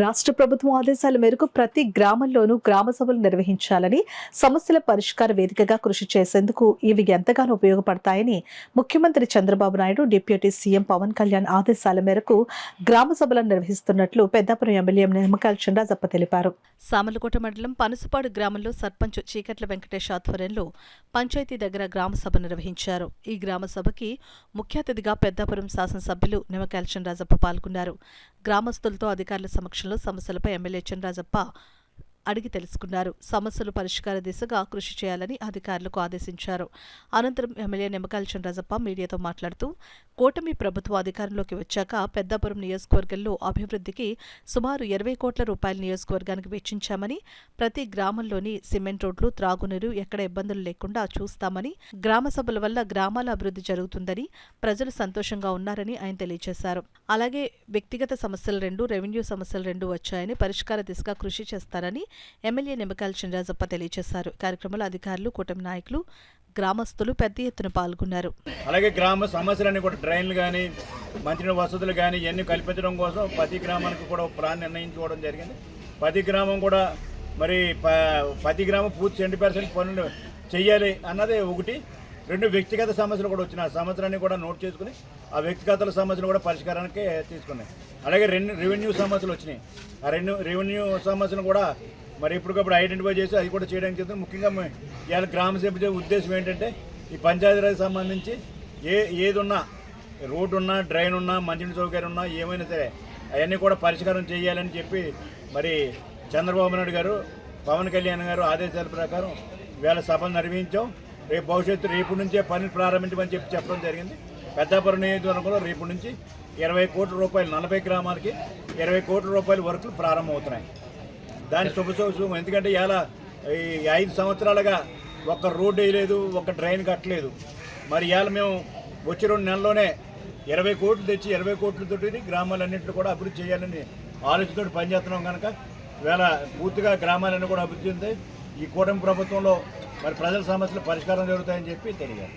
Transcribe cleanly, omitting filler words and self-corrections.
రాష్ట్ర ప్రభుత్వం ఆదేశాల మేరకు ప్రతి గ్రామంలోనూ గ్రామ సభలు నిర్వహించాలని, సమస్యల పరిష్కార వేదికగా కృషి చేసేందుకు ఇవి ఎంతగానో ఉపయోగపడతాయని ముఖ్యమంత్రి చంద్రబాబు నాయుడు, డిప్యూటీ సీఎం పవన్ కళ్యాణ్ ఆదేశాల మేరకు గ్రామ సభలను నిర్వహిస్తున్నట్లు పెద్దాపురం ఎమ్మెల్యే నిమ్మకాయల చినరాజప్ప తెలిపారు. సామర్లకోట మండలం పనసపాడు గ్రామంలో సర్పంచ్ చీకట్ల వెంకటేష్ ఆధ్వర్యంలో పంచాయతీ దగ్గర గ్రామ సభ నిర్వహించారు. ఈ గ్రామ సభకి ముఖ్య అతిథిగా పెద్దాపురం శాసనసభ్యులు నిమ్మకాయల చినరాజప్ప పాల్గొన్నారు. గ్రామస్తులతో అధికారుల సమక్షంలో సమస్యలపై ఎమ్మెల్యే చినరాజప్ప అడిగి తెలుసుకున్నారు. సమస్యలు పరిష్కార దిశగా కృషి చేయాలని అధికారులకు ఆదేశించారు. అనంతరం ఎమ్మెల్యే నిమ్మకాయల చినరాజప్ప మీడియాతో మాట్లాడుతూ, కూటమి ప్రభుత్వం అధికారంలోకి వచ్చాక పెద్దాపురం నియోజకవర్గంలో అభివృద్ధికి సుమారు 20 కోట్ల రూపాయల నియోజకవర్గానికి వెచ్చించామని, ప్రతి గ్రామంలోని సిమెంట్ రోడ్లు, త్రాగునీరు ఎక్కడ ఇబ్బందులు లేకుండా చూస్తామని, గ్రామ సభల వల్ల గ్రామాల అభివృద్ధి జరుగుతుందని, ప్రజలు సంతోషంగా ఉన్నారని ఆయన తెలియజేశారు. అలాగే వ్యక్తిగత సమస్యలు 2, రెవెన్యూ సమస్యలు 2 వచ్చాయని, పరిష్కార దిశగా కృషి చేస్తారని ఎమ్మెల్యే నిమ్మకాయల చినరాజప్ప తెలియజేశారు. కార్యక్రమంలో అధికారులు, కూటమి నాయకులు, గ్రామస్తులు పెద్ద ఎత్తున పాల్గొన్నారు. అలాగే గ్రామ సమస్యలన్నీ కూడా డ్రైన్లు కానీ, మంచినీటి వసతులు కానీ ఇవన్నీ కల్పించడం కోసం ప్రతి గ్రామానికి కూడా ప్లాన్ నిర్ణయించుకోవడం జరిగింది. ప్రతి గ్రామం కూడా మరి ప్రతి గ్రామం పూర్తి 70% పనులు చేయాలి అన్నది ఒకటి. 2 వ్యక్తిగత సమస్యలు కూడా వచ్చినాయి. ఆ సమస్యలన్నీ కూడా నోట్ చేసుకుని ఆ వ్యక్తిగత సమస్యలు కూడా పరిష్కారానికి తీసుకున్నాయి. అలాగే రెవెన్యూ సమస్యలు వచ్చినాయి. ఆ రెవెన్యూ సమస్యలు కూడా మరి ఇప్పటికప్పుడు ఐడెంటిఫై చేసి అది కూడా చేయడానికి చెప్తాం. ముఖ్యంగా ఇవాళ గ్రామ సభ్యుల ఉద్దేశం ఏంటంటే ఈ పంచాయతీరాజ్ సంబంధించి ఏది ఉన్నా, రోడ్డు ఉన్నా, డ్రైన్ ఉన్నా, మంచినీటి సౌకర్యం ఉన్నా, ఏమైనా సరే అవన్నీ కూడా పరిష్కారం చేయాలని చెప్పి మరి చంద్రబాబు నాయుడు గారు, పవన్ కళ్యాణ్ గారు ఆదేశాల ప్రకారం ఇవాళ సభలు నిర్వహించాం. రేపు నుంచే పని ప్రారంభించమని చెప్పడం జరిగింది. పెద్దాపురం నియోజకవర్గంలో రేపు నుంచి 20 కోట్ల రూపాయలు 40 గ్రామాలకి 20 కోట్ల రూపాయల వర్కులు ప్రారంభమవుతున్నాయి. దాని శుభశోషం. ఎందుకంటే ఇలా ఈ 5 సంవత్సరాలుగా ఒక్క రోడ్డు వేయలేదు, ఒక్క డ్రైన్ కట్టలేదు. మరి ఇవాళ మేము వచ్చే 2 నెలల్లోనే 20 కోట్లు తెచ్చి 20 కోట్లతోటి గ్రామాలన్నింటినీ కూడా అభివృద్ధి చేయాలని ఆలోచనతో పనిచేస్తున్నాం కనుక ఇవాళ పూర్తిగా గ్రామాలన్నీ కూడా అభివృద్ధి చెందాయి. ఈ కూటమి ప్రభుత్వంలో మరి ప్రజల సమస్యలు పరిష్కారం జరుగుతాయని చెప్పి తెలియాలి.